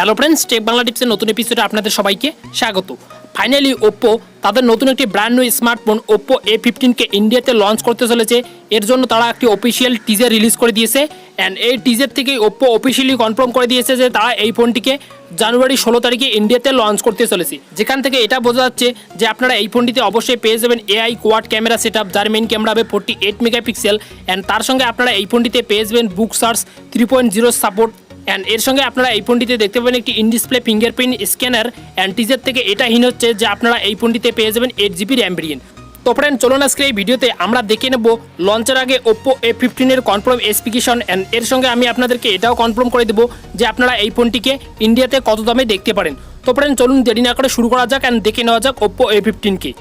Hello friends, take Bangla টিপসের নতুন এপিসোডে আপনাদের সবাইকে স্বাগত। ফাইনালি ওপ্পো তাদের নতুন একটি ব্র্যান্ড নিউ স্মার্টফোন ওপ্পো A15কে ইন্ডিয়াতে লঞ্চ করতে চলেছে। এর জন্য তারা একটি অফিসিয়াল টিজার রিলিজ করে দিয়েছে অ্যান্ড এই টিজার থেকে ওপ্পো অফিসিয়ালি কনফার্ম করে দিয়েছে যে তারা এই ফোনটিকে জানুয়ারি 16 তারিখে ইন্ডিয়াতে লঞ্চ করতে চলেছে। যেখান থেকে এটা বোঝা যাচ্ছে যে আপনারা এই ফোনটিতে অবশ্যই পেয়ে যাবেন AI কোয়াড ক্যামেরা সেটআপ, যার মেইন ক্যামেরা হবে 48 মেগাপিক্সেল অ্যান্ড তার সঙ্গে আপনারা এই ফোনটিতে পেয়ে যাবেন বুক সার্চ 3.0 সাপোর্ট অ্যান্ড এর সঙ্গে আপনারা এই ফোনটিতে দেখতে পাবেন একটি in display fingerprint scanner and teaser থেকে এটা হিন হচ্ছে যে আপনারা এই ফোনটিতে পেয়ে যাবেন 8GB র্যাম ভেরিয়েন্ট। তো ফ্রেন্ড, চলুন আজকে এই ভিডিওতে আমরা দেখে নেব লঞ্চের আগে ওপ্পো A15 এর কনফার্ম স্পেসিফিকেশন অ্যান্ড এর সঙ্গে আমি আপনাদেরকে এটাও কনফার্ম করে দেবো যে আপনারা এই ফোনটিকে ইন্ডিয়াতে কত দামে দেখতে পারেন। তো ফ্রেন্ড, চলুন দেরি না করে শুরু করা যাক অ্যান্ড দেখে নেওয়া যাক ওপ্পো A15কে।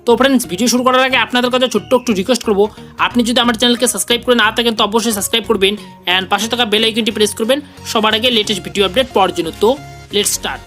তো ফ্রেন্ডস, ভিডিও শুরু করার আগে আপনাদের কাছে ছোট্ট একটু রিকোয়েস্ট করবো, আপনি যদি আমার চ্যানেলকে সাবস্ক্রাইব করে না থাকেন তো অবশ্যই সাবস্ক্রাইব করবেন অ্যান্ড পাশে থাকা বেল আইকনটি প্রেস করবেন সবার আগে লেটেস্ট ভিডিও আপডেট পাওয়ার জন্য। তো লেটস স্টার্ট।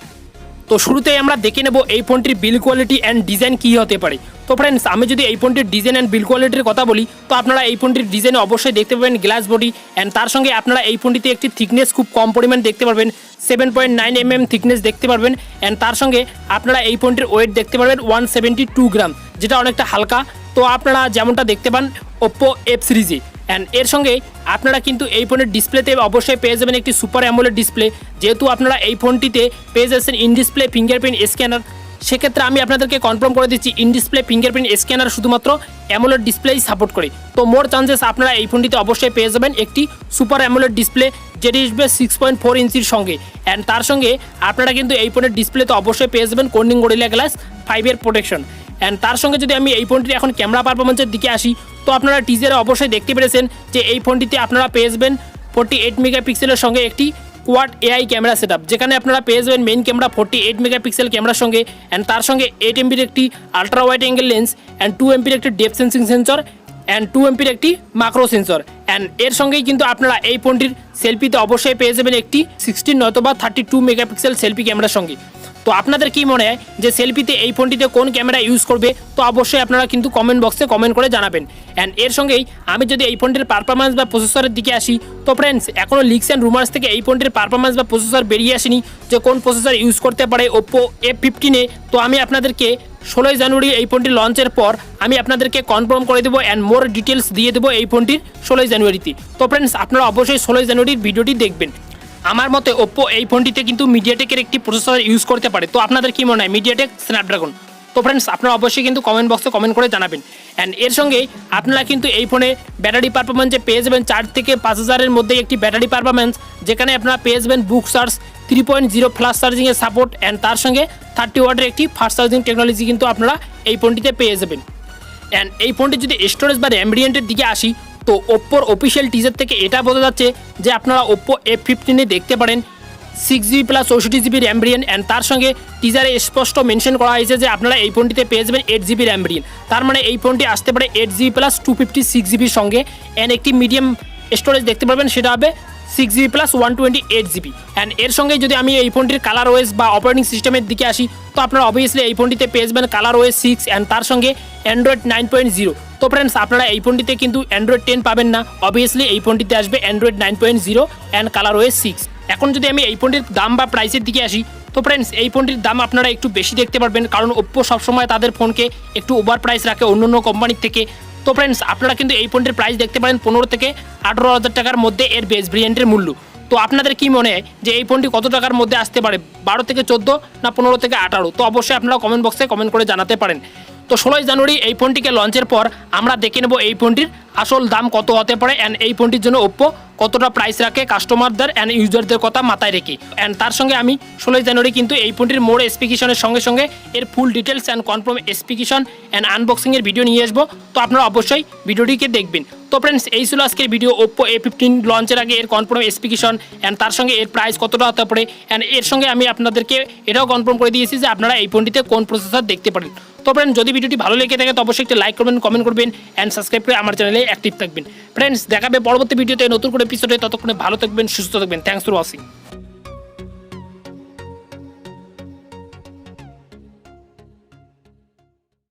তো শুরুতেই আমরা দেখে নেব এই ফোনটির বিল্ড কোয়ালিটি অ্যান্ড ডিজাইন কী হতে পারে। তো ফ্রেন্ডস, আমি যদি এই ফোনটির ডিজাইন অ্যান্ড বিল্ড কোয়ালিটির কথা বলি তো আপনারা এই ফোনটির ডিজাইনে অবশ্যই দেখতে পাবেন গ্লাস বডি অ্যান্ড তার সঙ্গে আপনারা এই ফোনটিতে একটি থিকনেস খুব কম পরিমাণ দেখতে পারবেন, 7.9 mm থিকনেস দেখতে পারবেন অ্যান্ড তার সঙ্গে আপনারা এই ফোনটির ওয়েট দেখতে পারবেন 172 গ্রাম, যেটা অনেকটা হালকা। তো আপনারা যেমনটা দেখতে পান ওপ্পো F সিরিজে অ্যান্ড এর সঙ্গে আপনারা কিন্তু এই ফোনের ডিসপ্লেতে অবশ্যই পেয়ে যাবেন একটি সুপার অ্যামোলেড ডিসপ্লে। যেহেতু আপনারা এই ফোনটিতে পেয়ে যাচ্ছেন ইন ডিসপ্লে ফিঙ্গারপ্রিন্ট স্ক্যানার, সেক্ষেত্রে আমি আপনাদেরকে কনফার্ম করে দিচ্ছি ইন ডিসপ্লে ফিঙ্গারপ্রিন্ট স্ক্যানার শুধুমাত্র অ্যামোলেড ডিসপ্লেই সাপোর্ট করে। তো মোর চান্সেস আপনারা এই ফোনটিতে অবশ্যই পেয়ে যাবেন একটি সুপার অ্যামোলেড ডিসপ্লে, যেটি আসবে 6.4 ইঞ্চির সঙ্গে অ্যান্ড তার সঙ্গে আপনারা কিন্তু এই ফোনের ডিসপ্লেতে অবশ্যই পেয়ে যাবেন Corning gorilla glass 5 protection and তার সঙ্গে যদি আমি এই ফোনটির এখন ক্যামেরা পারফরমেন্সের দিকে আসি তো আপনারা টিজারে অবশ্যই দেখতে পেরেছেন যে এই ফোনটিতে আপনারা পেয়ে যাবেন 48 মেগাপিক্সেলের সঙ্গে একটি কোয়াড AI ক্যামেরা সেটআপ, যেখানে আপনারা পেয়ে যাবেন মেইন ক্যামেরা 48 মেগাপিক্সেল ক্যামেরার সঙ্গে অ্যান্ড তার সঙ্গে 8 MBর একটি ultra wide angle lens and 2 MBর একটি ডেপথ সেন্সিং সেন্সর অ্যান্ড 2 MBর একটি মাইক্রো সেন্সর অ্যান্ড এর সঙ্গেই কিন্তু আপনারা এই ফোনটির সেলফিতে অবশ্যই পেয়ে যাবেন একটি 16 নয়তোবা 32 মেগাপিক্সেল সেলফি ক্যামেরার সঙ্গে। তো আপনাদের কি মনে হয় যে সেলফিতে এই ফোনটিতে কোন ক্যামেরা ইউজ করবে? তো অবশ্যই আপনারা কিন্তু কমেন্ট বক্সে কমেন্ট করে জানাবেন অ্যান্ড এর সঙ্গেই আমি যদি এই ফোনটির পারফরমেন্স বা প্রসেসরের দিকে আসি তো ফ্রেন্ডস, এখনও লিক্স অ্যান্ড রুমার্স থেকে এই ফোনটির পারফরমেন্স বা প্রসেসর বেরিয়ে আসেনি যে কোন প্রসেসর ইউজ করতে পারে ওপ্পো A15-এ। তো আমি আপনাদেরকে 16 জানুয়ারি এই ফোনটি লঞ্চের পর আমি আপনাদেরকে কনফার্ম করে দেবো অ্যান্ড মোর ডিটেলস দিয়ে দেবো এই ফোনটির 16 জানুয়ারিতে। তো ফ্রেন্ডস, আপনারা অবশ্যই 16 জানুয়ারির ভিডিওটি দেখবেন। আমার মতে ওপ্পো এই ফোনটিতে কিন্তু মিডিয়াটেকের একটি প্রসেসর ইউজ করতে পারে। তো আপনাদের কি মনে হয়, মিডিয়াটেক স্ন্যাপড্রাগন? তো ফ্রেন্ডস, আপনারা অবশ্যই কিন্তু কমেন্ট বক্সে কমেন্ট করে জানাবেন অ্যান্ড এর সঙ্গে আপনারা কিন্তু এই ফোনে ব্যাটারি পারফরমেন্সে পেয়ে যাবেন 4 থেকে 5000-এর মধ্যে একটি ব্যাটারি পারফরমেন্স, যেখানে আপনারা পেয়ে যাবেন বুক চার্জ 3.0 ফ্লাশ চার্জিংয়ের সাপোর্ট অ্যান্ড তার সঙ্গে 30 ওয়াটের একটি ফাস্ট চার্জিং টেকনোলজি কিন্তু আপনারা এই ফোনটিতে পেয়ে যাবেন। অ্যান্ড এই ফোনটি যদি স্টোরেজ বা র্যাম ভেরিয়েন্টের দিকে আসি তো ওপ্পোর অফিসিয়াল টিজার থেকে এটা বোঝা যাচ্ছে যে আপনারা ওপ্পো F15-এ দেখতে পারেন 6GB plus 64GB RAM variant and তার সঙ্গে টিজারে স্পষ্ট মেনশন করা হয়েছে যে আপনারা এই ফোনটিতে পেয়ে যাবেন 8GB র্যাম ভেরিয়েন্ট। তার মানে এই ফোনটি আসতে পারে 8GB প্লাস 256GBর সঙ্গে অ্যান্ড একটি মিডিয়াম স্টোরেজ দেখতে পারবেন, সেটা হবে 6GB প্লাস 128GB অ্যান্ড এর সঙ্গে যদি আমি এই ফোনটির কালার ওএস বা অপারেটিং সিস্টেমের দিকে আসি তো আপনারা অবভিয়াসলি এই ফোনটিতে পেয়ে যাবেন কালার ওএস 6 অ্যান্ড তার সঙ্গে অ্যান্ড্রয়েড 9.0। তো ফ্রেন্ডস, আপনারা এই ফোনটিতে কিন্তু অ্যান্ড্রয়েড 10 পাবেন না, অবভিয়াসলি এই ফোনটিতে আসবে অ্যান্ড্রয়েড 9.0 অ্যান্ড কালার ওএস 6। এখন যদি আমি এই ফোনটির দাম বা প্রাইসের দিকে আসি তো ফ্রেন্ডস, এই ফোনটির দাম আপনারা একটু বেশি দেখতে পারবেন, কারণ ওপ্পো সবসময় তাদের ফোনকে একটু ওভার প্রাইস রাখে অন্য অন্য কোম্পানির থেকে। তো ফ্রেন্ডস, আপনারা কিন্তু এই ফোনটির প্রাইস দেখতে পারেন 15 থেকে 18,000 টাকার মধ্যে এর বেস ভেরিয়েন্টের মূল্য। তো আপনাদের কি মনে হয় যে এই ফোনটি কত টাকার মধ্যে আসতে পারে, 12 থেকে 14 না 15 থেকে 18? তো অবশ্যই আপনারা কমেন্ট বক্সে কমেন্ট করে জানাতে পারেন। তো 16 জানুয়ারি এই ফোনটিকে লঞ্চের পর আমরা দেখে নেব এই ফোনটির আসল দাম কত হতে পারে অ্যান্ড এই ফোনটির জন্য ওপ্পো কতটা প্রাইস রাখে কাস্টমারদের অ্যান্ড ইউজারদের কথা মাথায় রেখে অ্যান্ড তার সঙ্গে আমি 16 জানুয়ারি কিন্তু এই ফোনটির মোর স্পেসিফিকেশনের সঙ্গে সঙ্গে এর full details and confirm specification and আনবক্সিংয়ের ভিডিও নিয়ে আসবো। তো আপনারা অবশ্যই ভিডিওটিকে দেখবেন। তো ফ্রেন্ডস, এই ছিল আজকের ভিডিও ওপ্পো A15 লঞ্চের আগে এর কনফার্ম স্পেসিফিকেশন অ্যান্ড তার সঙ্গে এর প্রাইস কতটা হতে পারে অ্যান্ড এর সঙ্গে আমি আপনাদেরকে এটাও কনফার্ম করে দিয়েছি যে আপনারা এই ফোনটিতে কোন প্রসেসর দেখতে পারেন। তো ফ্রেন্ডস, যদি ভিডিওটি ভালো লেগে থাকে তো অবশ্যই একটা লাইক করবেন, কমেন্ট করবেন অ্যান্ড সাবস্ক্রাইব করে আমার চ্যানেলে অ্যাক্টিভ থাকবেন। ফ্রেন্ডস, দেখাবে পরবর্তী ভিডিওতে নতুন করে এপিসোডে, ততক্ষণে ভালো থাকবেন, সুস্থ থাকবেন। Thanks for watching.